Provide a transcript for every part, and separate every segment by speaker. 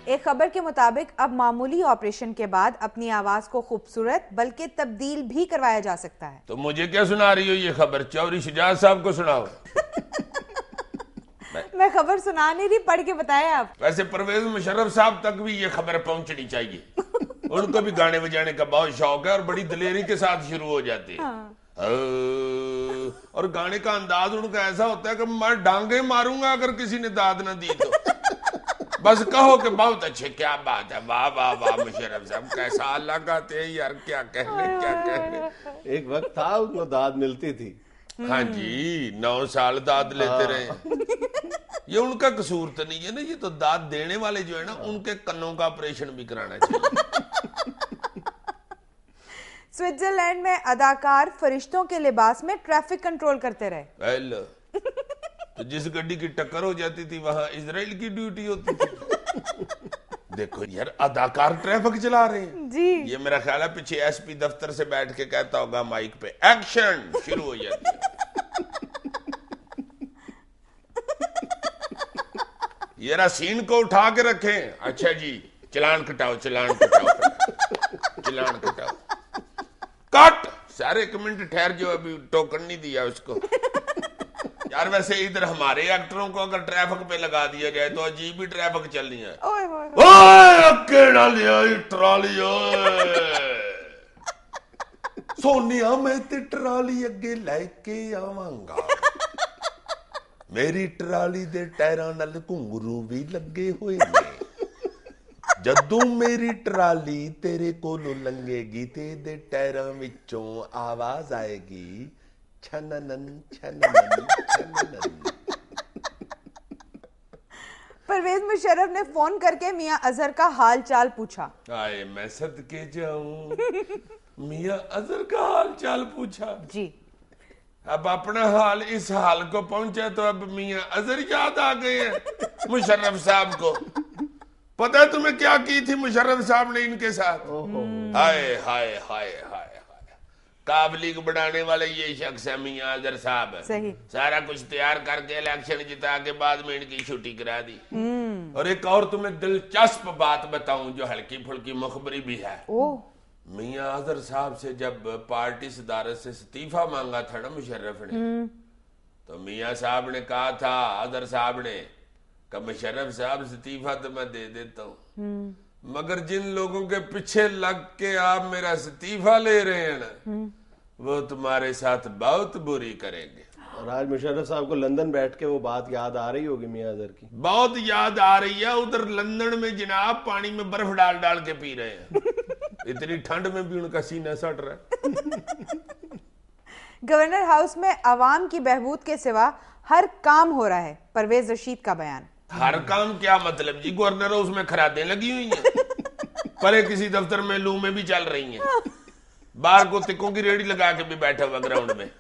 Speaker 1: एक खबर के मुताबिक अब मामूली ऑपरेशन के बाद अपनी आवाज को खूबसूरत बल्कि तब्दील भी करवाया जा सकता है।
Speaker 2: तो मुझे क्या सुना रही हो ये खबर? चौधरी शुजात साहब को सुनाओ।
Speaker 1: मैं खबर सुना नहीं रही, पढ़ के बताया आप।
Speaker 2: वैसे परवेज मुशर्रफ साहब तक भी ये खबर पहुंचनी चाहिए। उनको भी गाने बजाने का बहुत शौक है और बड़ी दलेरी के साथ शुरू हो जाती है। और गाने का अंदाज उनका ऐसा होता है कि मैं डांगे मारूंगा अगर किसी ने दाद ना दी तो। बस कहो कि बहुत अच्छे, क्या बात है, वाह वाह वाह मुशर्रफ साहब कैसा अल्लाह गाते हैं यार, क्या कहने क्या कहने।
Speaker 3: एक वक्त था उनको दाद मिलती थी।
Speaker 2: हाँ जी, 9 साल दाद लेते रहे। ये उनका कसूर तो नहीं है ना, ये तो दाद देने वाले जो है ना उनके कन्नों का ऑपरेशन भी कराना चाहिए।
Speaker 1: स्विट्जरलैंड में अदाकार फरिश्तों के लिबास में ट्रैफिक कंट्रोल करते रहे।
Speaker 2: तो जिस गड्डी की टक्कर हो जाती थी वहां इजराइल की ड्यूटी होती थी। देखो यार, अदाकार ट्रैफिक चला रहे हैं
Speaker 1: जी। ये
Speaker 2: मेरा ख्याल है पीछे एसपी दफ्तर से बैठ के कहता होगा माइक पे, एक्शन शुरू हो जाती है। ये सीन को उठा के रखें। अच्छा जी, चलान कटाओ चलान कटाओ चलान कटाओ, कट। सारे 1 मिनट ठहर जो, अभी टोकन नहीं दिया उसको। यार वैसे इधर हमारे एक्टरों को अगर ट्रैफिक पे लगा दिया जाए तो अजीब ही ट्रैफिक चलनी है। ट्राली सोनिया मैं ते ट्राली अगे लेके आवांगा, मेरी ट्राली दे टायरां नाल घुंगरू भी लगे हुए ने, जदों मेरी ट्राली तेरे कोलों लंघेगी ते दे टायरां विचों आवाज आएगी, छननन छननन छननन।
Speaker 1: परवेज मुशर्रफ ने फोन करके मियां अजहर का हाल चाल पूछा।
Speaker 2: आए मैं सदके जाऊं, मियां अजहर का हाल चाल पूछा
Speaker 1: जी।
Speaker 2: अब अपना हाल इस हाल को पहुंचा तो अब मियां अजहर याद आ गए हैं मुशर्रफ साहब को। पता है तुम्हें क्या की थी मुशर्रफ साहब ने इनके साथ? हाय हाय हाय हाय, काबलिग बनाने वाले ये शख्स है मियां अजहर साहब।
Speaker 1: सही।
Speaker 2: सारा कुछ तैयार करके इलेक्शन जिता के बाद में इनकी छुट्टी करा दी। और एक और तुम्हें दिलचस्प बात बताऊं जो हल्की फुल्की मुखबरी भी है। मियां अजहर साहब से जब पार्टी सदारत से इस्तीफा मांगा था ना मुशर्रफ ने, तो मियां साहब ने कहा था अजहर साहब ने कि मुशर्रफ साहब इस्तीफा तो मैं दे देता हूँ, मगर जिन लोगों के पीछे लग के आप मेरा इस्तीफा ले रहे हैं ना, वो तुम्हारे साथ बहुत बुरी करेंगे।
Speaker 3: और आज मुशर्रफ साहब को लंदन बैठ के वो बात याद आ रही होगी मियां अजहर की।
Speaker 2: बहुत याद आ रही है। उधर लंदन में जनाब पानी में बर्फ डाल डाल के पी रहे हैं। इतनी ठंड में भी उनका सीना सट रहा है।
Speaker 1: गवर्नर हाउस में अवाम की बहबूद के सिवा हर काम हो रहा है, परवेज रशीद का बयान।
Speaker 2: हर काम क्या मतलब जी? गवर्नर हाउस में खरादें लगी हुई हैं, परे किसी दफ्तर में लू में भी चल रही हैं, बाहर को तिकों की रेडी लगा के भी बैठा हुआ ग्राउंड में,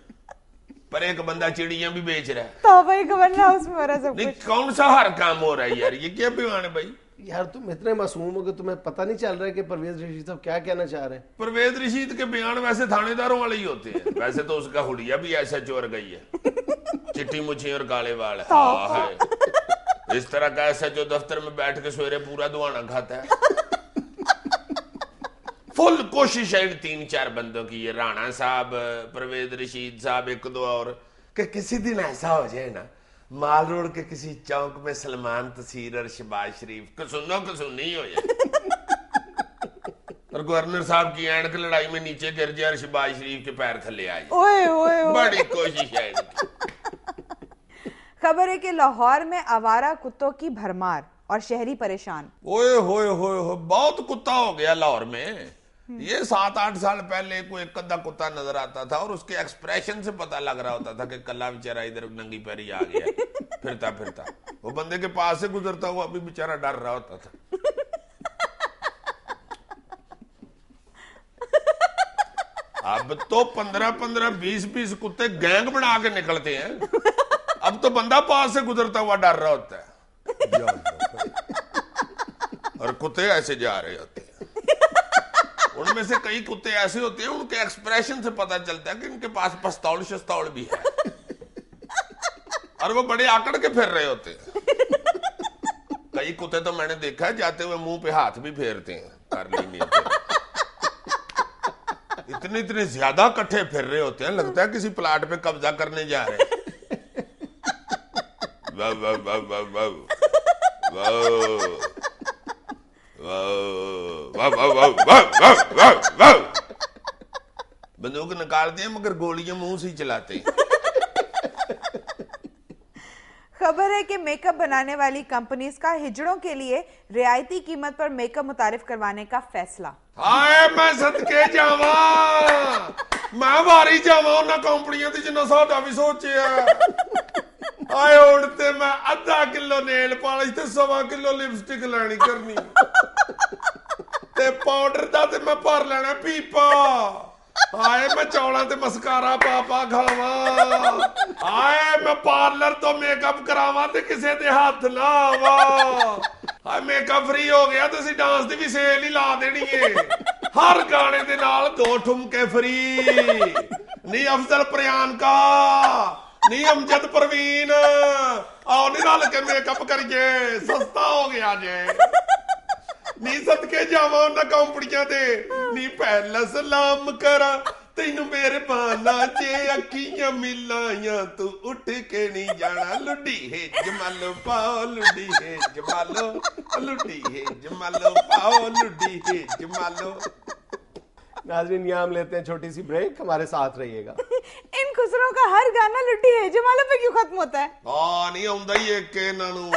Speaker 2: पर एक बंदा चिड़ियां भी बेच रहा है।
Speaker 1: तो भाई गवर्नर हाउस में हो रहा है सब
Speaker 2: नहीं,
Speaker 1: कुछ।
Speaker 2: कौन सा हर काम हो रहा है यार? ये क्या बयान है भाई?
Speaker 3: यार तुम इतने मासूम हो कि तुम्हें पता नहीं चल रहा है कि परवेज रशीद साहब क्या कहना चाह रहे हैं।
Speaker 2: परवेज रशीद के बयान वैसे थानेदारों वाले ही होते हैं। वैसे तो उसका हुलिया भी ऐसा चोर गई है, चिट्टी मुच्छी और काले वाल है। इस तरह का ऐसा जो दफ्तर में बैठ के सवेरे पूरा दुआना खाता है। फुल कोशिश है इन 3-4 बंदों की, ये राणा साहब, परवेज रशीद साहब, 1-2 और, कि किसी दिन ऐसा हो जाए ना माल रोड के किसी चौक में सलमान तसीर और शहबाज शरीफ कसुन्नी हो जाए और गवर्नर साहब की एंड की लड़ाई में नीचे गिर जाए और शहबाज शरीफ के पैर थले आ जाए।
Speaker 1: ओए ओए ओए।
Speaker 2: बड़ी कोशिश है इनकी।
Speaker 1: खबर है कि लाहौर में आवारा कुत्तों की भरमार और शहरी परेशान।
Speaker 2: ओए होए होए हो, बहुत कुत्ता हो गया लाहौर में। ये 7-8 साल पहले कोई एक अद्धा कुत्ता नजर आता था और उसके एक्सप्रेशन से पता लग रहा होता था कि कल्ला बेचारा इधर नंगी पैरी आ गया फिरता फिरता। वो बंदे के पास से गुजरता हुआ अभी बेचारा डर रहा होता था। अब तो 15-15, 20-20 कुत्ते गैंग बना के निकलते हैं। अब तो बंदा पास से गुजरता हुआ डर रहा होता है और कुत्ते ऐसे जा रहे होते हैं। उनमें से कई कुत्ते ऐसे होते हैं उनके एक्सप्रेशन से पता चलता है कि इनके पास पिस्तौल शस्तौल भी है और वो बड़े आकड़ के फिर रहे होते हैं। कई कुत्ते तो मैंने देखा है जाते हुए मुंह पे हाथ भी फेरते हैं, कर ली नहीं पे। इतने इतने ज्यादा इकट्ठे फिर रहे होते हैं, लगता है किसी प्लाट पे कब्जा करने जा रहे हैं। वाह वाह वाह वाह वाह वाह वाह वाह वाह वाह वाह वाह वाह। बंदूक निकालते हैं मगर गोलियां मुंह से ही चलाते हैं।
Speaker 1: खबर है कि मेकअप बनाने वाली कंपनीज का हिजड़ों के लिए रियायती कीमत पर मेकअप मुतारिफ करवाने का फैसला।
Speaker 2: हाय मैं सदके जावा, मैं वारी जावा उन्हां कंपनियां ते जिन्ना साडा भी सोचिया। हाय हुण ते मैं आधा किलो नेल पालिश ते 1.25 किलो लिपस्टिक लैनी करनी ते पाउडर दा ते मैं भर लेना पीपा। हाय मैं चौलां ते मस्कारा पापा खावा। हाय मैं पार्लर तो मेकअप करावा ते किसे दे हाथ ना आवा। हाय मेकअप फ्री हो गया तो असीं डांस दी भी सेल ही ला देनी है, हर गाने दे नाल 2 ठुमके फ्री। नी अफजल प्रियंका नी अमजद परवीन आओ नी रल के मेकअप करिए, सस्ता हो गया जे। नी सदके जावा उन्हां कंपनियां दे, नी पहला सलाम करा तैनू मेहरबाना जे अखियां मिलाइयां तू उठ के नहीं जाना। लुडी है जमालो पाओ लुडी है जमालो, लुडी है जमालो पाओ लुडी है जमालो।
Speaker 3: नाज़रीन यहाँ हम लेते हैं छोटी सी ब्रेक, हमारे साथ रहिएगा।
Speaker 1: इन खुसरों का हर गाना लुट्टी है जमालो पे क्यों खत्म होता है?
Speaker 2: नहीं आउंदा ही एक के इन्हां नूं।